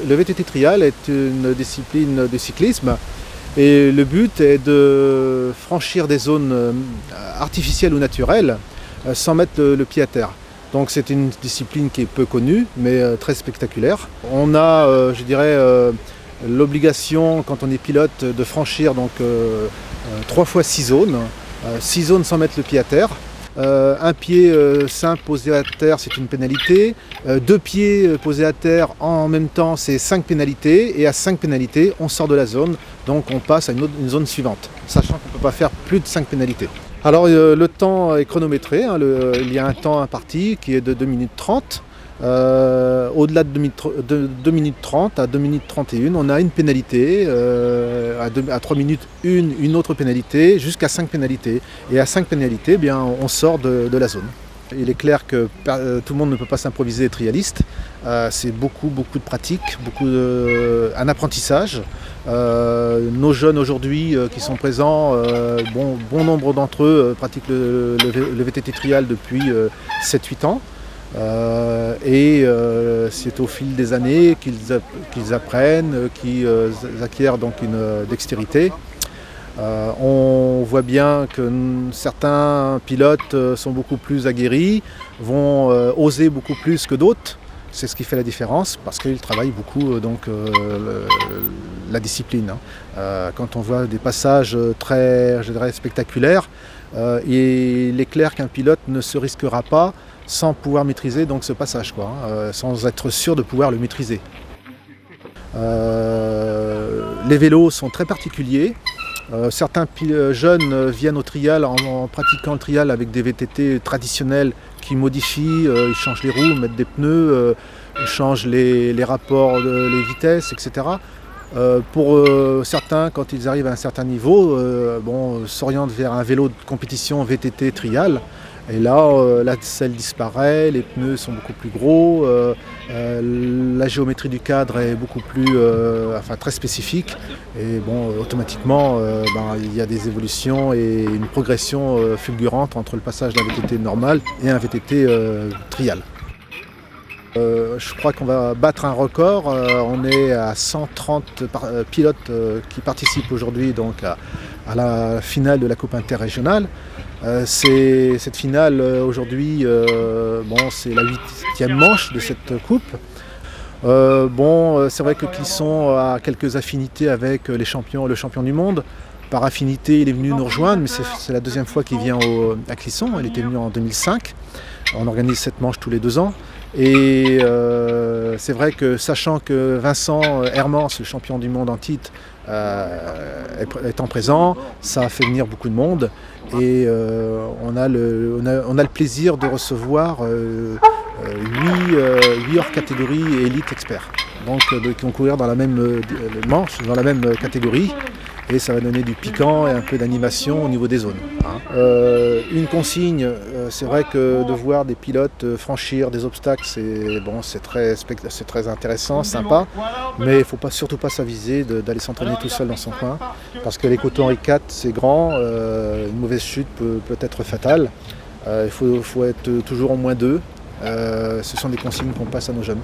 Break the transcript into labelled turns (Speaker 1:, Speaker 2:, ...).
Speaker 1: Le VTT trial est une discipline de cyclisme et le but est de franchir des zones artificielles ou naturelles sans mettre le pied à terre. Donc c'est une discipline qui est peu connue mais très spectaculaire. On a, je dirais, l'obligation quand on est pilote de franchir 3 fois 6 zones, 6 zones sans mettre le pied à terre. Un pied simple posé à terre, c'est une pénalité. 2 pieds posés à terre en même temps, c'est 5 pénalités. Et à 5 pénalités, on sort de la zone, donc on passe à une zone suivante, sachant qu'on ne peut pas faire plus de 5 pénalités. Alors le temps est chronométré, il y a un temps imparti qui est de 2 minutes 30. Au-delà de 2 minutes 30 à 2 minutes 31, on a une pénalité, à 3 minutes une autre pénalité, jusqu'à 5 pénalités. Et à 5 pénalités, eh bien, on sort de la zone. Il est clair que tout le monde ne peut pas s'improviser trialiste. C'est beaucoup de pratique, un apprentissage. Nos jeunes aujourd'hui qui sont présents, bon nombre d'entre eux pratiquent le VTT trial depuis 7-8 ans. C'est au fil des années qu'ils apprennent, qu'ils acquièrent donc une dextérité. On voit bien que certains pilotes sont beaucoup plus aguerris, vont oser beaucoup plus que d'autres. C'est ce qui fait la différence parce qu'ils travaillent beaucoup la discipline. Quand on voit des passages très, je dirais, spectaculaires, il est clair qu'un pilote ne se risquera pas sans pouvoir maîtriser donc ce passage, sans être sûr de pouvoir le maîtriser. Les vélos sont très particuliers. Certains jeunes viennent au trial en pratiquant le trial avec des VTT traditionnels qui modifient, ils changent les roues, mettent des pneus, ils changent les rapports, les vitesses, etc. Pour certains, quand ils arrivent à un certain niveau, s'orientent vers un vélo de compétition VTT trial. Et là, la selle disparaît, les pneus sont beaucoup plus gros, la géométrie du cadre est beaucoup plus, très spécifique. Et automatiquement, il y a des évolutions et une progression fulgurante entre le passage d'un VTT normal et un VTT trial. Je crois qu'on va battre un record. On est à 130 pilotes qui participent aujourd'hui donc à la finale de la Coupe interrégionale. Cette finale aujourd'hui, c'est la 8e manche de cette coupe. C'est vrai que Clisson a quelques affinités avec le champion du monde. Par affinité, il est venu nous rejoindre, mais c'est la 2e fois qu'il vient à Clisson. Il était venu en 2005. On organise cette manche tous les 2 ans. Et c'est vrai que sachant que Vincent Hermans, le champion du monde en titre, étant présent, ça a fait venir beaucoup de monde. Et on a le plaisir de recevoir 8 hors catégorie élite experts. Donc de concourir dans la même manche, dans la même catégorie. Et ça va donner du piquant et un peu d'animation au niveau des zones. Une consigne, c'est vrai que de voir des pilotes franchir des obstacles, c'est très intéressant, sympa, mais il ne faut surtout pas s'aviser d'aller s'entraîner tout seul dans son coin, parce que les coteaux Henri IV, c'est grand, une mauvaise chute peut être fatale. Il faut être toujours au moins 2. Ce sont des consignes qu'on passe à nos jeunes.